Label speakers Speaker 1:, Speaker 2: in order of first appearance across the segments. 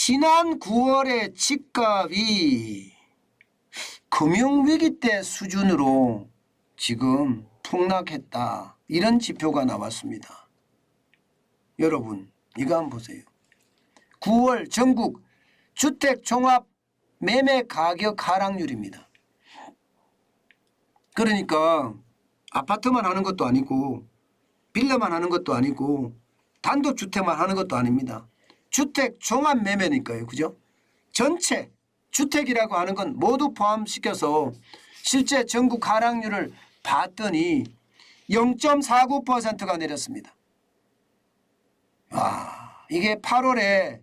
Speaker 1: 지난 9월에 집값이 금융위기 때 수준으로 지금 폭락했다. 이런 지표가 나왔습니다. 여러분 이거 한번 보세요. 9월 전국 주택 종합 매매 가격 하락률입니다. 그러니까 아파트만 하는 것도 아니고 빌라만 하는 것도 아니고 단독주택만 하는 것도 아닙니다. 주택 종합 매매니까요. 그죠? 전체 주택이라고 하는 건 모두 포함시켜서 실제 전국 하락률을 봤더니 0.49%가 내렸습니다. 와, 이게 8월에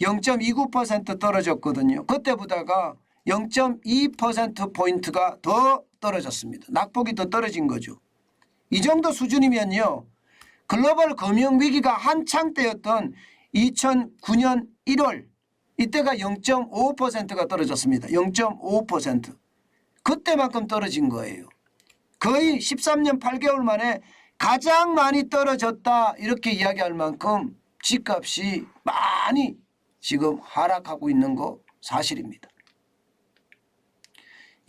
Speaker 1: 0.29% 떨어졌거든요. 그때보다가 0.2%포인트가 더 떨어졌습니다. 낙폭이 더 떨어진 거죠. 이 정도 수준이면요. 글로벌 금융위기가 한창 때였던 2009년 1월 이때가 0.5%가 떨어졌습니다. 0.5%. 그때만큼 떨어진 거예요. 거의 13년 8개월 만에 가장 많이 떨어졌다 이렇게 이야기할 만큼 집값이 많이 지금 하락하고 있는 거 사실입니다.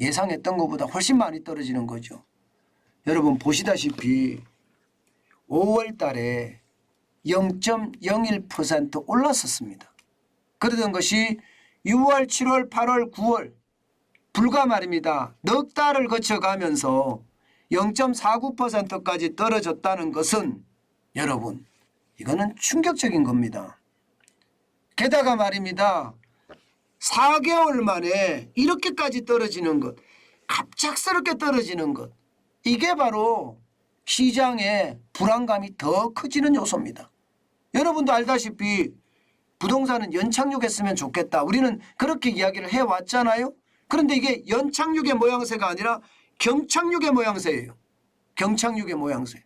Speaker 1: 예상했던 것보다 훨씬 많이 떨어지는 거죠. 여러분 보시다시피 5월 달에 0.01% 올랐었습니다. 그러던 것이 6월, 7월, 8월, 9월 불과 말입니다. 넉 달을 거쳐가면서 0.49%까지 떨어졌다는 것은 여러분 이거는 충격적인 겁니다. 게다가 말입니다. 4개월 만에 이렇게까지 떨어지는 것, 갑작스럽게 떨어지는 것, 이게 바로 시장의 불안감이 더 커지는 요소입니다. 여러분도 알다시피 부동산은 연착륙했으면 좋겠다. 우리는 그렇게 이야기를 해왔잖아요. 그런데 이게 연착륙의 모양새가 아니라 경착륙의 모양새예요. 경착륙의 모양새.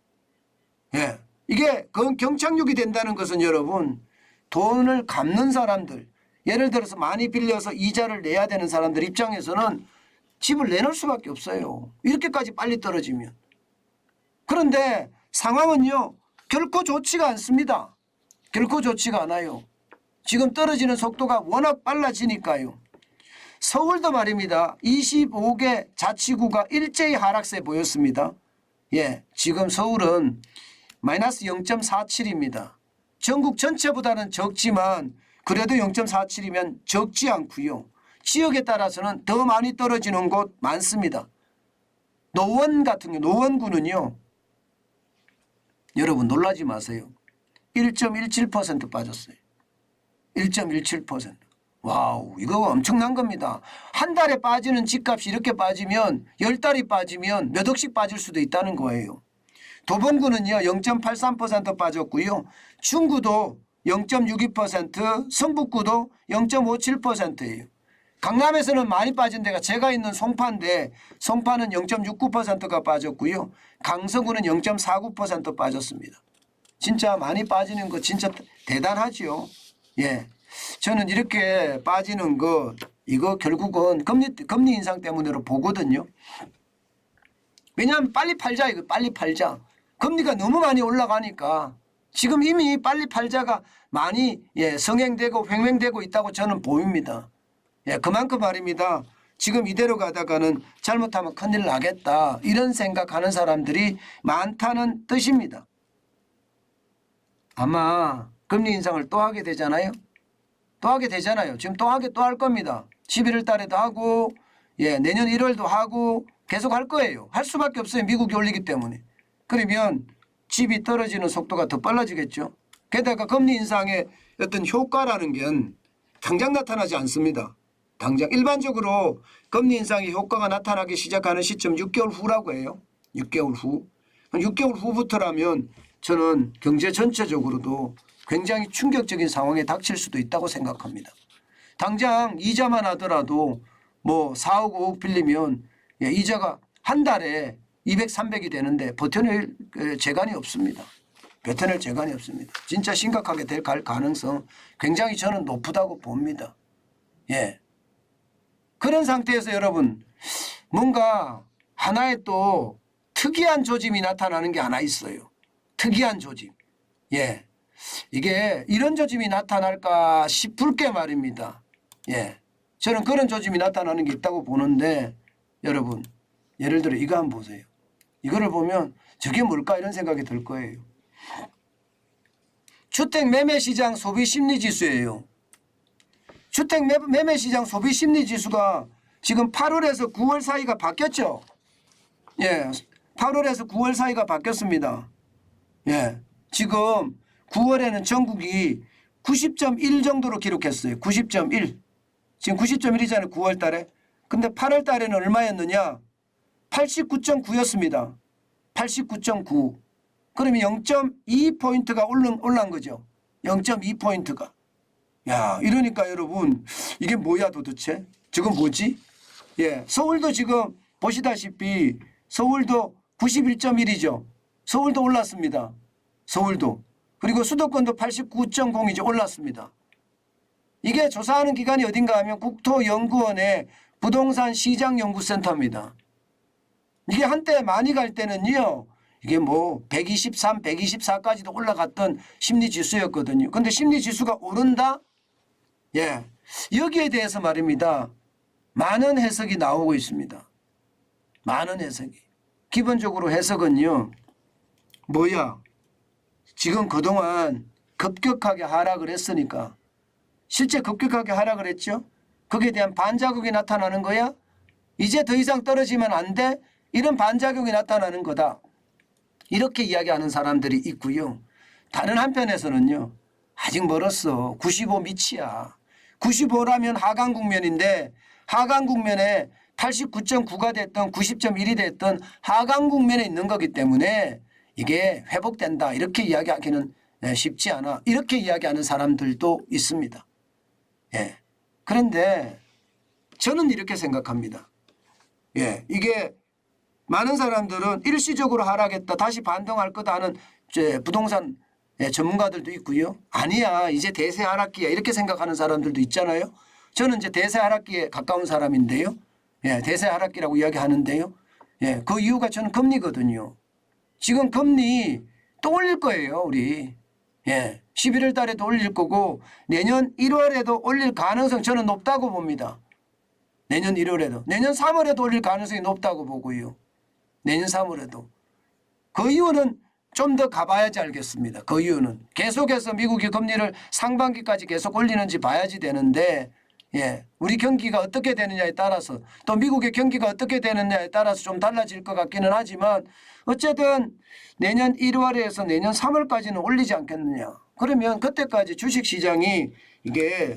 Speaker 1: 예, 이게 경착륙이 된다는 것은 여러분 돈을 갚는 사람들, 예를 들어서 많이 빌려서 이자를 내야 되는 사람들 입장에서는 집을 내놓을 수밖에 없어요. 이렇게까지 빨리 떨어지면. 그런데 상황은요 결코 좋지가 않습니다. 결코 좋지가 않아요. 지금 떨어지는 속도가 워낙 빨라지니까요. 서울도 말입니다. 25개 자치구가 일제히 하락세 보였습니다. 예, 지금 서울은 마이너스 0.47입니다. 전국 전체보다는 적지만 그래도 0.47이면 적지 않고요. 지역에 따라서는 더 많이 떨어지는 곳 많습니다. 노원 같은 경우 노원구는요. 여러분 놀라지 마세요. 1.17% 빠졌어요. 1.17%. 와우, 이거 엄청난 겁니다. 한 달에 빠지는 집값이 이렇게 빠지면 10달이 빠지면 몇 억씩 빠질 수도 있다는 거예요. 도봉구는요 0.83% 빠졌고요. 중구도 0.62%, 성북구도 0.57%예요. 강남에서는 많이 빠진 데가 제가 있는 송파인데 송파는 0.69%가 빠졌고요. 강서구는 0.49% 빠졌습니다. 진짜 많이 빠지는 거 진짜 대단하죠. 예, 저는 이렇게 빠지는 거 이거 결국은 금리 인상 때문으로 보거든요. 왜냐하면 빨리 팔자 이거 빨리 팔자. 금리가 너무 많이 올라가니까 지금 이미 빨리 팔자가 많이 성행되고 횡행되고 있다고 저는 보입니다. 예, 그만큼 말입니다. 지금 이대로 가다가는 잘못하면 큰일 나겠다 이런 생각하는 사람들이 많다는 뜻입니다. 아마 금리 인상을 또 하게 되잖아요. 또 하게 되잖아요. 지금 또 할 겁니다. 11월 달에도 하고 내년 1월도 하고 계속 할 거예요. 할 수밖에 없어요. 미국이 올리기 때문에. 그러면 집이 떨어지는 속도가 더 빨라지겠죠. 게다가 금리 인상의 어떤 효과라는 게 당장 나타나지 않습니다. 당장 일반적으로 금리 인상의 효과가 나타나기 시작하는 시점 6개월 후라고 해요. 6개월 후. 6개월 후부터라면 저는 경제 전체적으로도 굉장히 충격적인 상황에 닥칠 수도 있다고 생각합니다. 당장 이자만 하더라도 뭐 4억 5억 빌리면 이자가 한 달에 200, 300이 되는데 버텨낼 재간이 없습니다. 버텨낼 재간이 없습니다. 진짜 심각하게 될 가능성 굉장히 저는 높다고 봅니다. 예. 그런 상태에서 여러분 뭔가 하나의 또 특이한 조짐이 나타나는 게 하나 있어요. 특이한 조짐. 예. 이게 이런 조짐이 나타날까 싶을 게 말입니다. 예. 저는 그런 조짐이 나타나는 게 있다고 보는데 여러분 예를 들어 이거 한번 보세요. 이거를 보면 저게 뭘까 이런 생각이 들 거예요. 주택 매매 시장 소비 심리 지수예요. 주택 매매 시장 소비 심리 지수가 지금 8월에서 9월 사이가 바뀌었죠. 예. 8월에서 9월 사이가 바뀌었습니다. 예. 지금 9월에는 전국이 90.1 정도로 기록했어요. 90.1. 지금 90.1이잖아요. 9월 달에. 근데 8월 달에는 얼마였느냐? 89.9였습니다. 89.9. 그러면 0.2포인트가 올라온 거죠. 0.2포인트가. 야, 이러니까 여러분 이게 뭐야 도대체? 저건 뭐지? 예, 서울도 지금 보시다시피 서울도 91.1이죠. 서울도 올랐습니다. 서울도. 그리고 수도권도 89.0이죠. 올랐습니다. 이게 조사하는 기관이 어딘가 하면 국토연구원의 부동산 시장연구센터입니다. 이게 한때 많이 갈 때는요. 이게 뭐 123, 124까지도 올라갔던 심리지수였거든요. 근데 심리지수가 오른다? 예, 여기에 대해서 말입니다. 많은 해석이 나오고 있습니다. 많은 해석이. 기본적으로 해석은요. 뭐야? 지금 그동안 급격하게 하락을 했으니까 실제 급격하게 하락을 했죠. 거기에 대한 반작용이 나타나는 거야. 이제 더 이상 떨어지면 안 돼. 이런 반작용이 나타나는 거다. 이렇게 이야기하는 사람들이 있고요. 다른 한편에서는요. 아직 멀었어. 95 밑이야. 95라면 하강 국면인데 하강 국면에 89.9가 됐던 90.1이 됐던 하강 국면에 있는 거기 때문에 이게 회복된다. 이렇게 이야기하기는 쉽지 않아. 이렇게 이야기하는 사람들도 있습니다. 예. 그런데 저는 이렇게 생각합니다. 예. 이게 많은 사람들은 일시적으로 하락했다. 다시 반등할 거다 하는 부동산 전문가들도 있고요. 아니야. 이제 대세 하락기야. 이렇게 생각하는 사람들도 있잖아요. 저는 이제 대세 하락기에 가까운 사람인데요. 예, 대세 하락기라고 이야기하는데요. 예, 그 이유가 저는 금리거든요. 지금 금리 또 올릴 거예요. 우리. 예, 11월 달에도 올릴 거고 내년 1월에도 올릴 가능성 저는 높다고 봅니다. 내년 1월에도. 내년 3월에도 올릴 가능성이 높다고 보고요. 내년 3월에도. 그 이유는 좀 더 가봐야지 알겠습니다. 그 이유는 계속해서 미국이 금리를 상반기까지 계속 올리는지 봐야지 되는데 예, 우리 경기가 어떻게 되느냐에 따라서 또 미국의 경기가 어떻게 되느냐에 따라서 좀 달라질 것 같기는 하지만 어쨌든 내년 1월에서 내년 3월까지는 올리지 않겠느냐. 그러면 그때까지 주식시장이 이게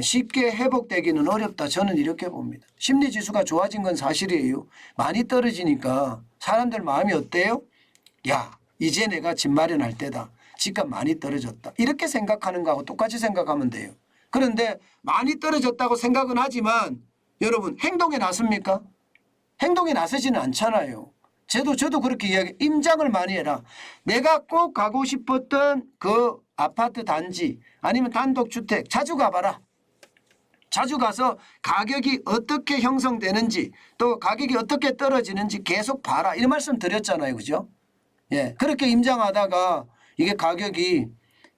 Speaker 1: 쉽게 회복되기는 어렵다. 저는 이렇게 봅니다. 심리지수가 좋아진 건 사실이에요. 많이 떨어지니까 사람들 마음이 어때요? 야, 이제 내가 집 마련할 때다. 집값 많이 떨어졌다. 이렇게 생각하는 거하고 똑같이 생각하면 돼요. 그런데 많이 떨어졌다고 생각은 하지만 여러분 행동에 나섭니까? 행동에 나서지는 않잖아요. 저도 그렇게 이야기 임장을 많이 해라. 내가 꼭 가고 싶었던 그 아파트 단지 아니면 단독주택 자주 가봐라. 자주 가서 가격이 어떻게 형성되는지 또 가격이 어떻게 떨어지는지 계속 봐라. 이런 말씀 드렸잖아요. 그죠? 예, 그렇게 임장하다가 이게 가격이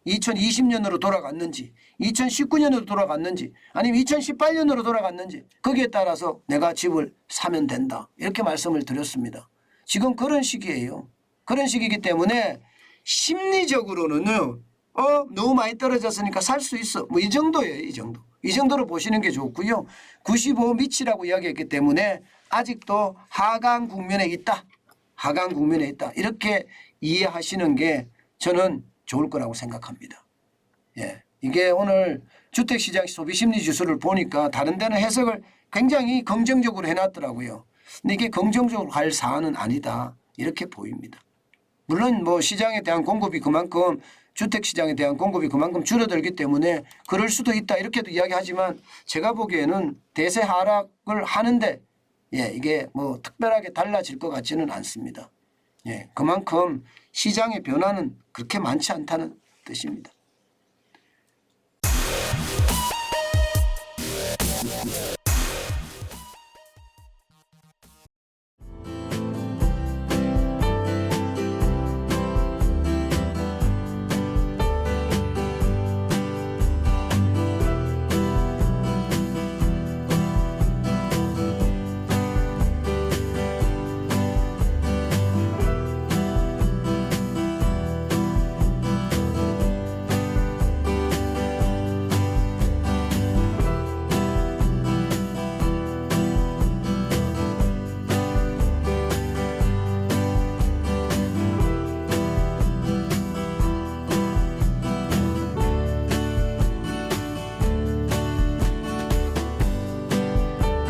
Speaker 1: 2020년으로 돌아갔는지 2019년으로 돌아갔는지 아니면 2018년으로 돌아갔는지 거기에 따라서 내가 집을 사면 된다. 이렇게 말씀을 드렸습니다. 지금 그런 시기예요. 그런 시기이기 때문에 심리적으로는요. 너무 많이 떨어졌으니까 살 수 있어. 뭐 이 정도예요. 이 정도. 이 정도로 보시는 게 좋고요. 95 밑이라고 이야기했기 때문에 아직도 하강 국면에 있다. 하강 국면에 있다. 이렇게 이해하시는 게 저는 좋을 거라고 생각합니다. 예, 이게 오늘 주택시장 소비심리지수를 보니까 다른 데는 해석을 굉장히 긍정적으로 해놨더라고요. 근데 이게 긍정적으로 갈 사안은 아니다. 이렇게 보입니다. 물론 뭐 시장에 대한 공급이 그만큼 주택시장에 대한 공급이 그만큼 줄어들기 때문에 그럴 수도 있다. 이렇게도 이야기하지만 제가 보기에는 대세 하락을 하는데 예, 이게 뭐 특별하게 달라질 것 같지는 않습니다. 예, 그만큼 시장의 변화는 그렇게 많지 않다는 뜻입니다.